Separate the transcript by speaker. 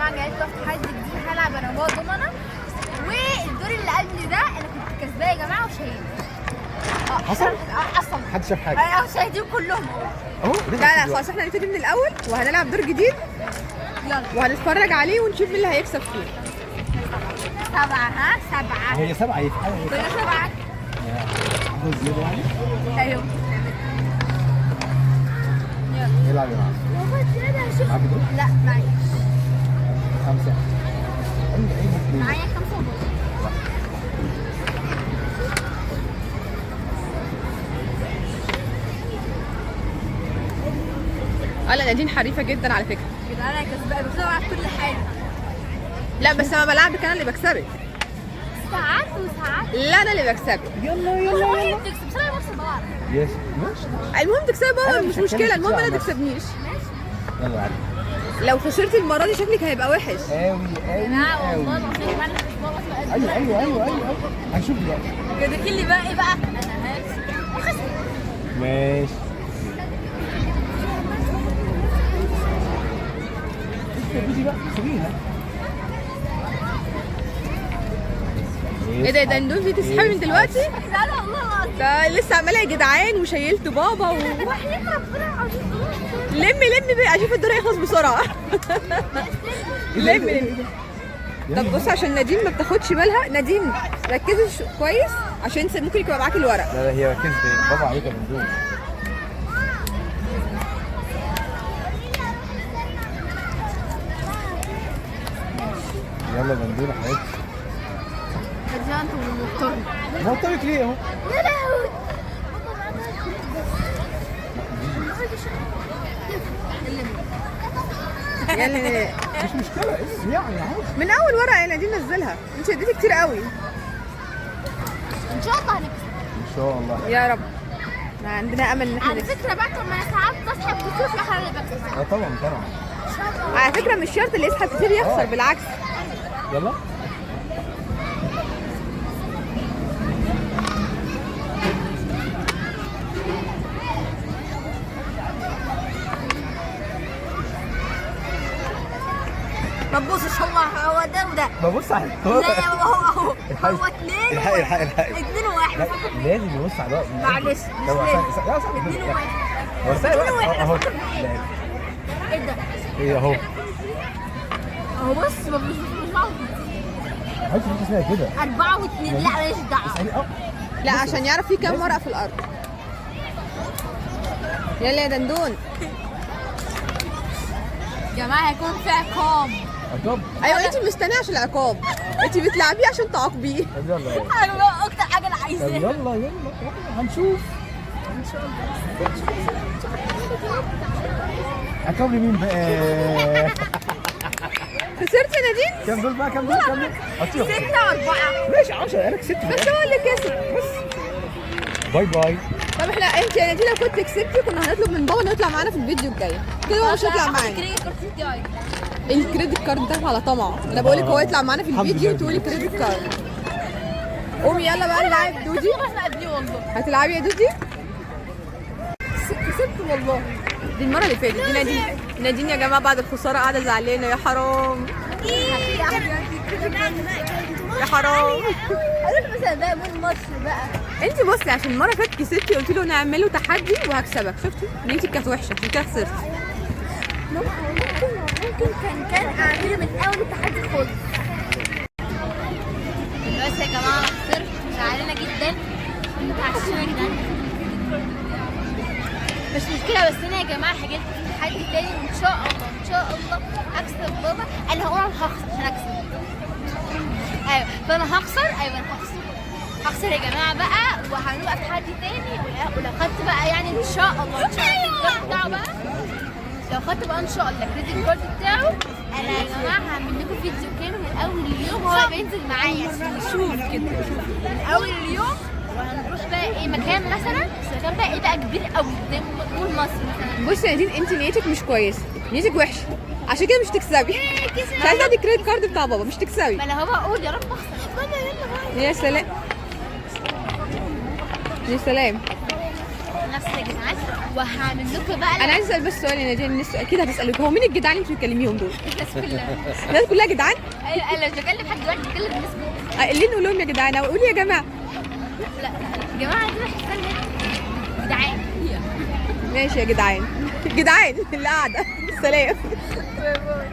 Speaker 1: جماعه جايلكوا في تحدي جديد هلعب انا وهو ضمنه، والدور اللي قبل ده انا كنت كسبانه يا جماعه وشاهين.
Speaker 2: حصل؟
Speaker 1: حصل.
Speaker 2: محدش شاف حاجه.
Speaker 1: انا شاهدين كلهم
Speaker 2: اهو.
Speaker 3: لا خلاص احنا هنبتدي من الاول وهنلعب دور جديد
Speaker 1: يلا
Speaker 3: وهنتفرج عليه ونشوف مين اللي هيكسب فيه.
Speaker 1: 7 ها 7
Speaker 2: هي 7 هي في حاجه.
Speaker 1: كلنا 7
Speaker 2: عدد زياده يعني.
Speaker 1: ايوه
Speaker 2: يلعب يا معلم. معاك دور؟
Speaker 1: لا معايا
Speaker 2: 5.
Speaker 1: معايا 5 ونص.
Speaker 3: لا نادين حريفه جدا على فكره.
Speaker 1: كده انا كسبانه بسرعه كل حاجه.
Speaker 3: لا بس لما بلعبك انا اللي بكسبك.
Speaker 1: ساعات وساعات.
Speaker 3: لا انا اللي بكسبك.
Speaker 2: يلا
Speaker 1: بس
Speaker 2: يلا
Speaker 1: هي
Speaker 2: يلا.
Speaker 1: بتكسب بس انا بكسب بعض.
Speaker 2: يس ماشي.
Speaker 3: المهم تكسبي بابا
Speaker 2: أنا
Speaker 3: مش
Speaker 2: مش
Speaker 3: مشكله،
Speaker 2: هتكلم
Speaker 3: المهم
Speaker 2: كتير
Speaker 3: انا
Speaker 2: عن
Speaker 3: تكسبنيش.
Speaker 2: يلا عادي.
Speaker 3: لو خسرتي المره دي شكلك هيبقى وحش.
Speaker 2: قوي
Speaker 1: لا
Speaker 2: قوي
Speaker 1: والله
Speaker 2: قوي.
Speaker 1: العظيم انا مش بابا.
Speaker 2: ايوه هنشوف دلوقتي.
Speaker 1: كده كل بقى ايه بقى؟ انا هكسب وخسر.
Speaker 2: ماشي. دي بقى سيبيها.
Speaker 3: ايه ده دندون في تسحبي من دلوقتي؟
Speaker 1: لا لا والله العظيم.
Speaker 3: ده لسه عماله يا جدعان وشيلت بابا
Speaker 1: وحياة ربنا العظيم.
Speaker 3: لمي بقى اشوف الدور هيخلص بسرعه. لمي. طب بص عشان نادين ما بتاخدش بالها، نادين ركزي كويس عشان ممكن يبقى معاكي الورق.
Speaker 2: لا هي ركزت. برافو عليك يا بندون. يلا بندون يا حبيبتي.
Speaker 1: رجعت ومضطر.
Speaker 2: انا قلت لك ليه اهو.
Speaker 1: يا لهوي.
Speaker 3: يعني
Speaker 2: مش مشكله يعني عادي.
Speaker 3: من اول ورقه يا نادين نزلها، انت اديتي كتير قوي.
Speaker 1: ان شاء الله هنكسب.
Speaker 2: ان شاء الله.
Speaker 3: يا رب عندنا امل ان احنا
Speaker 1: على
Speaker 3: نكسب.
Speaker 1: فكره بقى طب ما انا ساعات بسحب كتير في الاخر اللي بكسب.
Speaker 2: اه طبعا طبعا.
Speaker 1: ان شاء الله.
Speaker 3: على فكره مش شرط اللي يسحب كتير يخسر، بالعكس.
Speaker 2: يلا.
Speaker 1: ما تبصش هو ده وده.
Speaker 2: ببص على
Speaker 1: لا هو
Speaker 2: الحق
Speaker 1: 2
Speaker 2: الحق
Speaker 1: 2 و1.
Speaker 2: لازم يبص على الوقت.
Speaker 1: معلش مش لازم. 2 و1.
Speaker 2: هو سهل اهو.
Speaker 1: ايه ده؟
Speaker 2: ايه اهو.
Speaker 1: اهو بص مش بعض.
Speaker 2: عايز انت اسمها كده.
Speaker 1: 4 و2 لا ماليش دعوه.
Speaker 2: اسالي اه.
Speaker 3: لا عشان يعرف في كام ورقه في الارض. يلا يا دندون.
Speaker 1: يا جماعه هيكون في عقاب.
Speaker 2: طب
Speaker 3: ايوه انت مستنيه عشان العقاب، انت بتلعبيه عشان تعاقبيه.
Speaker 2: يلا يلا.
Speaker 1: انا بقى اكتر حاجه انا
Speaker 2: طب
Speaker 1: عايزاها.
Speaker 2: يلا هنشوف. عقاب لمين بقى؟
Speaker 3: خسرت يا نادين؟
Speaker 2: كام دول بقى كام دول؟
Speaker 1: 6 و4.
Speaker 2: ماشي 10 انا كسبت
Speaker 3: بس هو اللي كسب.
Speaker 2: باي باي.
Speaker 3: طب احنا انت يا نادين لو كنت كسبتي كنا هنطلب من بابا انه يطلع معانا في الفيديو الجاي، كده هو مش هيطلع معانا. الكريدت كارد ده على طمع، انا بقول لك هو يطلع معانا في الفيديو وتقولي كريدت كارد. قومي يلا بقى نلعب دودي. هتلعبي يا دودي؟ كسبت والله. دي المره اللي فاتت دي نادين. نادين يا جماعه بعد الخساره قاعده زعلانه، يا حرام يا حرام.
Speaker 1: انا مثلا بقى من مصر بقى.
Speaker 3: انت بصي عشان المره اللي فاتت كسبتي قلت له نعمله تحدي وهكسبك، شفتي نيتك كانت وحشه عشان كده خسرتي.
Speaker 1: ممكن كان اعمله من اول التحدي خالص. دلوقتي يا جماعه انا خسرت زعلانه جدا. متعشمه يا جدعان. مش مشكله بس انا يا جماعه هجيلكم في تحدي تاني وان شاء الله اكسب بابا. انا هقول انا هخسر عشان اكسب. ايوه فانا هخسر. ايوه انا هخسر يا جماعه بقى وهنبقى في تحدي تاني. ولو خدت بقى يعني ان شاء الله الكريدت بتاعه بقى. لو خدت بقى ان شاء الله الكريدت كارد بتاعه انا يا جماعه هعمل لكم فيديو كامل من اول اليوم هو بينزل معايا عشان نشوف كده من اول اليوم. وهنروح بقى ايه مكان مثلا بس مكان بقى ايه بقى كبير قوي زي مول مصر مثلا.
Speaker 3: بصي يا نادين انت نيتك مش كويسه، نيتك وحشه عشان كده مش تكسبي. مش عايزه ادي الكريدت كارد بتاع بابا مش تكسبي.
Speaker 1: ما انا هو بقول يا رب اخسر. ماما يلا بقى.
Speaker 3: يا سلام يا سلام.
Speaker 1: نفسي يا جدعان، وهعمل لكم بقى
Speaker 3: انا عايز اسال بس سؤال يا نادين، الناس اكيد هتسالك هو مين الجدعان اللي انت بتكلميهم دول؟
Speaker 1: الناس كلها.
Speaker 3: الناس كلها جدعان؟
Speaker 1: ايوه انا مش بكلم حد دلوقتي، بكلم الناس كلها.
Speaker 3: ليه نقول لهم يا جدعان او قولي يا جماعه؟
Speaker 1: لا يا جماعه دول حسين جدعان.
Speaker 3: ماشي يا جدعان. جدعان اللي قاعده. سلام.
Speaker 1: باي باي.